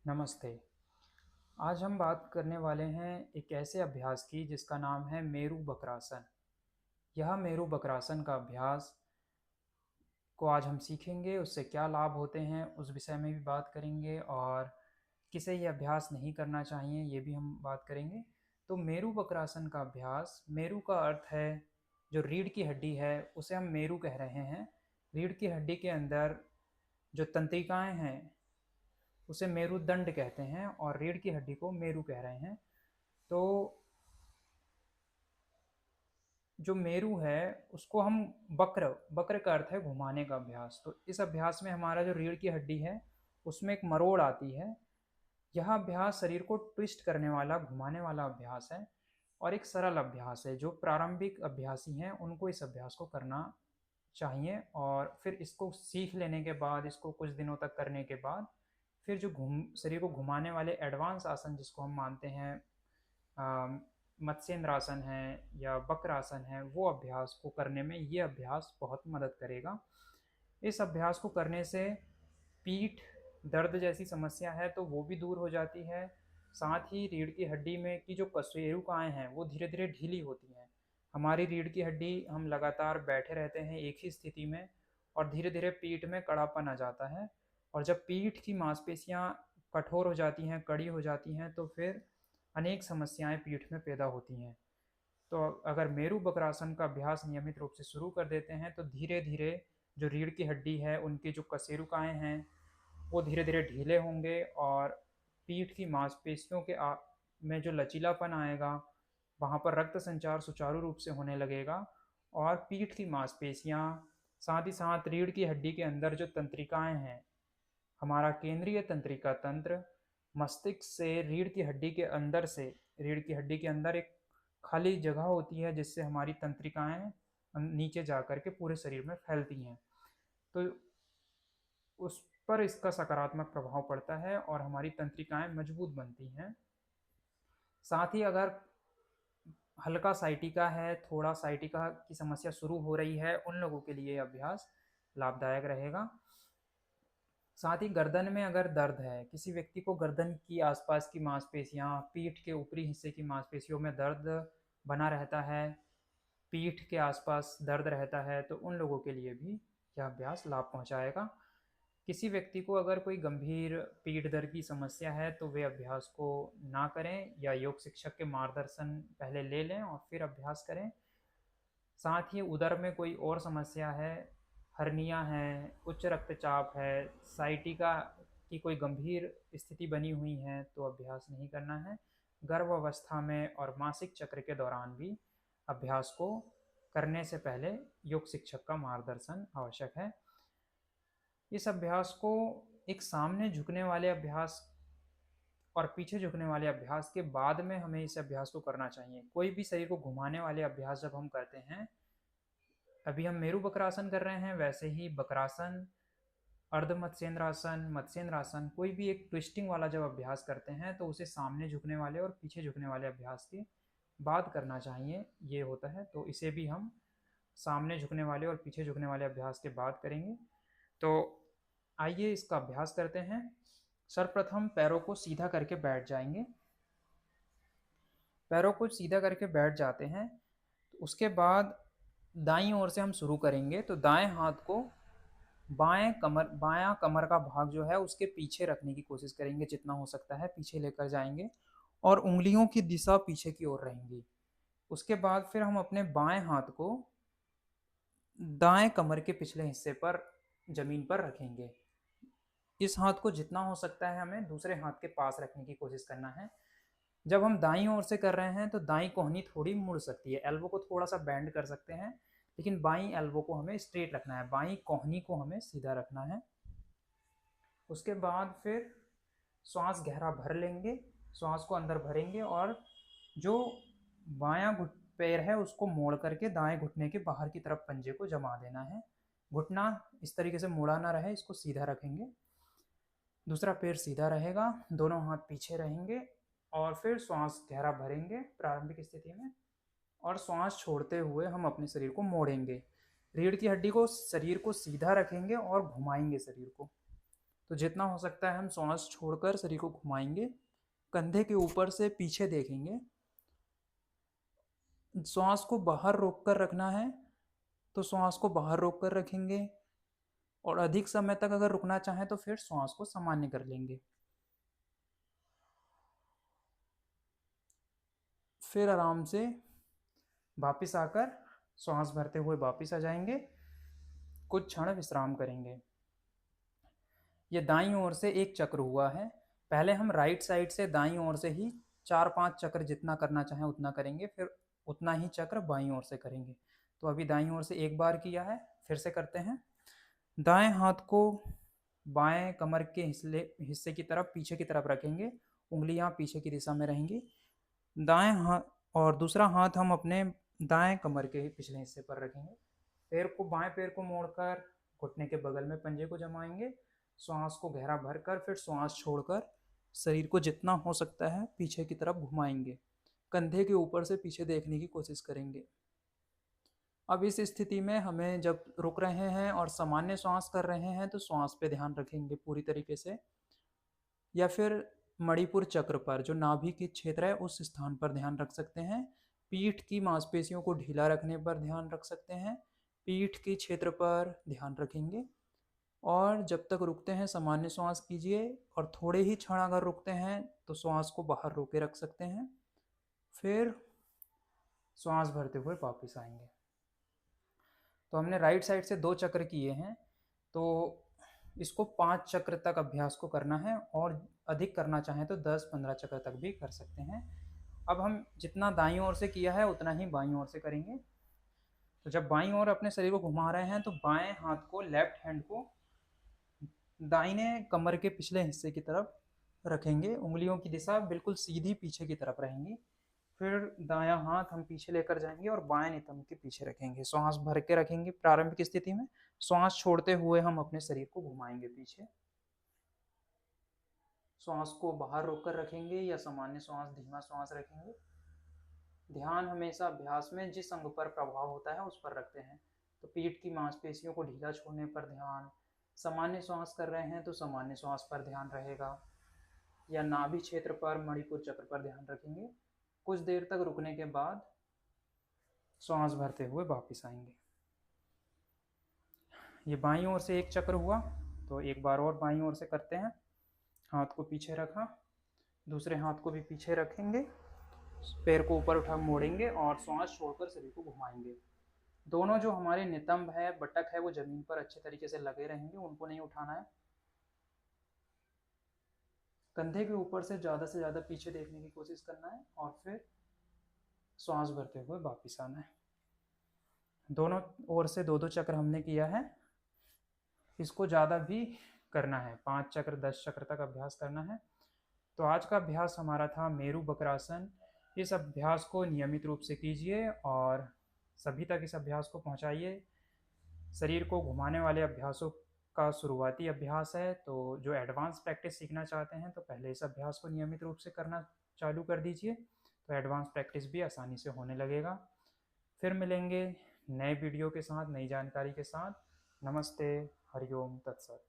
नमस्ते। आज हम बात करने वाले हैं एक ऐसे अभ्यास की जिसका नाम है मेरू बक्रासन। यह मेरू बक्रासन का अभ्यास को आज हम सीखेंगे, उससे क्या लाभ होते हैं उस विषय में भी बात करेंगे और किसे ये अभ्यास नहीं करना चाहिए ये भी हम बात करेंगे। तो मेरू बक्रासन का अभ्यास, मेरू का अर्थ है जो रीढ़ की हड्डी है उसे हम मेरू कह रहे हैं। रीढ़ की हड्डी के अंदर जो तंत्रिकाएं हैं उसे मेरुदंड कहते हैं और रीढ़ की हड्डी को मेरू कह रहे हैं। तो जो मेरू है उसको हम वक्र वक्र का अर्थ है घुमाने का अभ्यास। तो इस अभ्यास में हमारा जो रीढ़ की हड्डी है उसमें एक मरोड़ आती है। यह अभ्यास शरीर को ट्विस्ट करने वाला, घुमाने वाला अभ्यास है और एक सरल अभ्यास है। जो प्रारंभिक अभ्यासी हैं उनको इस अभ्यास को करना चाहिए और फिर इसको सीख लेने के बाद, इसको कुछ दिनों तक करने के बाद, फिर जो शरीर को घुमाने वाले एडवांस आसन जिसको हम मानते हैं, मत्स्येंद्र आसन है या वक्र आसन है, वो अभ्यास को करने में ये अभ्यास बहुत मदद करेगा। इस अभ्यास को करने से पीठ दर्द जैसी समस्या है तो वो भी दूर हो जाती है। साथ ही रीढ़ की हड्डी में की जो कशेरुकाएँ हैं वो धीरे धीरे ढीली होती हैं। हमारी रीढ़ की हड्डी, हम लगातार बैठे रहते हैं एक ही स्थिति में और धीरे धीरे पीठ में कड़ापन आ जाता है। और जब पीठ की मांसपेशियाँ कठोर हो जाती हैं, कड़ी हो जाती हैं, तो फिर अनेक समस्याएं पीठ में पैदा होती हैं। तो अगर मेरू बक्रासन का अभ्यास नियमित रूप से शुरू कर देते हैं तो धीरे धीरे जो रीढ़ की हड्डी है, उनकी जो कशेरुकाएँ हैं वो धीरे धीरे ढीले होंगे और पीठ की मांसपेशियों के में जो लचीलापन आएगा, वहाँ पर रक्त संचार सुचारू रूप से होने लगेगा और पीठ की मांसपेशियाँ, साथ ही साथ रीढ़ की हड्डी के अंदर जो तंत्रिकाएँ हैं, हमारा केंद्रीय तंत्रिका तंत्र मस्तिष्क से रीढ़ की हड्डी के अंदर से, रीढ़ की हड्डी के अंदर एक खाली जगह होती है जिससे हमारी तंत्रिकाएं नीचे जा कर के पूरे शरीर में फैलती हैं। तो उस पर इसका सकारात्मक प्रभाव पड़ता है और हमारी तंत्रिकाएं मजबूत बनती हैं। साथ ही अगर हल्का साइटिका है, थोड़ा साइटिका की समस्या शुरू हो रही है, उन लोगों के लिए अभ्यास लाभदायक रहेगा। साथ ही गर्दन में अगर दर्द है, किसी व्यक्ति को गर्दन की आसपास की मांसपेशियां, पीठ के ऊपरी हिस्से की मांसपेशियों में दर्द बना रहता है, पीठ के आसपास दर्द रहता है, तो उन लोगों के लिए भी यह अभ्यास लाभ पहुंचाएगा। किसी व्यक्ति को अगर कोई गंभीर पीठ दर्द की समस्या है तो वे अभ्यास को ना करें या योग शिक्षक के मार्गदर्शन पहले ले लें और फिर अभ्यास करें। साथ ही उदर में कोई और समस्या है, हर्निया है, उच्च रक्तचाप है, साइटिका की कोई गंभीर स्थिति बनी हुई है तो अभ्यास नहीं करना है। गर्भ अवस्था में और मासिक चक्र के दौरान भी अभ्यास को करने से पहले योग शिक्षक का मार्गदर्शन आवश्यक है। इस अभ्यास को एक सामने झुकने वाले अभ्यास और पीछे झुकने वाले अभ्यास के बाद में हमें इस अभ्यास को करना चाहिए। कोई भी शरीर को घुमाने वाले अभ्यास जब हम करते हैं, अभी हम मेरू बक्रासन कर रहे हैं, वैसे ही बक्रासन, अर्ध मत्स्येंद्रासन, मत्स्येंद्रासन, कोई भी एक ट्विस्टिंग वाला जब अभ्यास करते हैं तो उसे सामने झुकने वाले और पीछे झुकने वाले अभ्यास के बाद करना चाहिए, ये होता है। तो इसे भी हम सामने झुकने वाले और पीछे झुकने वाले अभ्यास के बाद करेंगे। तो आइए इसका अभ्यास करते हैं। सर्वप्रथम पैरों को सीधा करके बैठ जाएंगे। पैरों को सीधा करके बैठ जाते हैं तो उसके बाद दाईं ओर से हम शुरू करेंगे। तो दाएं हाथ को बायां कमर का भाग जो है उसके पीछे रखने की कोशिश करेंगे, जितना हो सकता है पीछे लेकर जाएंगे और उंगलियों की दिशा पीछे की ओर रहेंगी। उसके बाद फिर हम अपने बाएं हाथ को दाएं कमर के पिछले हिस्से पर जमीन पर रखेंगे। इस हाथ को जितना हो सकता है हमें दूसरे हाथ के पास रखने की कोशिश करना है। जब हम दाईं ओर से कर रहे हैं तो दाईं कोहनी थोड़ी मुड़ सकती है, एल्बो को थोड़ा सा बेंड कर सकते हैं, लेकिन बाईं एल्बो को हमें स्ट्रेट रखना है, बाईं कोहनी को हमें सीधा रखना है। उसके बाद फिर श्वास गहरा भर लेंगे, श्वास को अंदर भरेंगे और जो बायां पैर है उसको मोड़ करके दाएं घुटने के बाहर की तरफ पंजे को जमा देना है। घुटना इस तरीके से मुड़ा ना रहे, इसको सीधा रखेंगे। दूसरा पैर सीधा रहेगा, दोनों हाथ पीछे रहेंगे और फिर श्वास गहरा भरेंगे प्रारंभिक स्थिति में और श्वास छोड़ते हुए हम अपने शरीर को मोड़ेंगे। रीढ़ की हड्डी को, शरीर को सीधा रखेंगे और घुमाएंगे शरीर को। तो जितना हो सकता है हम श्वास छोड़कर शरीर को घुमाएंगे, कंधे के ऊपर से पीछे देखेंगे। श्वास को बाहर रोक कर रखना है तो श्वास को बाहर रोक कर रखेंगे, और अधिक समय तक अगर रुकना चाहें तो फिर श्वास को सामान्य कर लेंगे। फिर आराम से वापस आकर श्वास भरते हुए वापस आ जाएंगे, कुछ क्षण विश्राम करेंगे। ये दाईं ओर से एक चक्र हुआ है। पहले हम राइट साइड से दाईं ओर से ही 4-5 चक्र जितना करना चाहें उतना करेंगे, फिर उतना ही चक्र बाईं ओर से करेंगे। तो अभी दाईं ओर से एक बार किया है, फिर से करते हैं। दाएं हाथ को बाएं कमर के हिस्से की तरफ पीछे की तरफ रखेंगे, उंगलियां पीछे की दिशा में रहेंगी। दाएं हाथ और दूसरा हाथ हम अपने दाएं कमर के पिछले हिस्से पर रखेंगे। बाएं पैर को मोड़कर घुटने के बगल में पंजे को जमाएंगे। श्वास को गहरा भरकर फिर श्वास छोड़कर शरीर को जितना हो सकता है पीछे की तरफ घुमाएंगे। कंधे के ऊपर से पीछे देखने की कोशिश करेंगे। अब इस स्थिति में हमें जब रुक रहे हैं और सामान्य श्वास कर रहे हैं तो श्वास पे ध्यान रखेंगे पूरी तरीके से, या फिर मणिपुर चक्र पर जो नाभि की क्षेत्र है उस स्थान पर ध्यान रख सकते हैं। पीठ की मांसपेशियों को ढीला रखने पर ध्यान रख सकते हैं, पीठ के क्षेत्र पर ध्यान रखेंगे। और जब तक रुकते हैं सामान्य श्वास कीजिए, और थोड़े ही क्षण अगर रुकते हैं तो श्वास को बाहर रोके रख सकते हैं। फिर श्वास भरते हुए वापस आएंगे। तो हमने राइट साइड से 2 चक्र किए हैं, तो इसको 5 चक्र तक अभ्यास को करना है, और अधिक करना चाहें तो 10-15 चक्र तक भी कर सकते हैं। अब हम जितना दाईं ओर से किया है उतना ही बाईं ओर से करेंगे। तो जब बाईं ओर अपने शरीर को घुमा रहे हैं तो बाएं हाथ को, लेफ्ट हैंड को दाहिने कमर के पिछले हिस्से की तरफ रखेंगे, उंगलियों की दिशा बिल्कुल सीधी पीछे की तरफ रहेंगी। फिर दायां हाथ हम पीछे लेकर जाएंगे और बाएं नितंब के पीछे रखेंगे। श्वास भर के रखेंगे प्रारंभिक स्थिति में। श्वास छोड़ते हुए हम अपने शरीर को घुमाएंगे पीछे। श्वास को बाहर रोककर रखेंगे या सामान्य श्वास, धीमा श्वास रखेंगे। ध्यान हमेशा अभ्यास में जिस अंग पर प्रभाव होता है उस पर रखते हैं। तो पीठ की मांसपेशियों को ढीला छोड़ने पर ध्यान, सामान्य श्वास कर रहे हैं तो सामान्य श्वास पर ध्यान रहेगा, या नाभि क्षेत्र पर, मणिपुर चक्र पर ध्यान रखेंगे। कुछ देर तक रुकने के बाद श्वास भरते हुए वापस आएंगे। ये बाईं ओर से एक चक्र हुआ, तो एक बार और बाईं ओर से करते हैं। हाथ को पीछे रखा, दूसरे हाथ को भी पीछे रखेंगे, पैर को ऊपर उठा मोड़ेंगे और श्वास छोड़कर शरीर को घुमाएंगे। दोनों जो हमारे नितंब है, बटक है, वो जमीन पर अच्छे तरीके से लगे रहेंगे, उनको नहीं उठाना है। कंधे के ऊपर से ज़्यादा पीछे देखने की कोशिश करना है, और फिर श्वास भरते हुए वापस आना है। दोनों ओर से 2-2 चक्र हमने किया है। इसको ज़्यादा भी करना है, 5 चक्र 10 चक्र तक अभ्यास करना है। तो आज का अभ्यास हमारा था मेरु बक्रासन। इस अभ्यास को नियमित रूप से कीजिए और सभी तक इस अभ्यास को पहुंचाइए। शरीर को घुमाने वाले अभ्यासों का शुरुआती अभ्यास है, तो जो एडवांस प्रैक्टिस सीखना चाहते हैं तो पहले इस अभ्यास को नियमित रूप से करना चालू कर दीजिए, तो एडवांस प्रैक्टिस भी आसानी से होने लगेगा। फिर मिलेंगे नए वीडियो के साथ, नई जानकारी के साथ। नमस्ते, हरिओम तत्सत।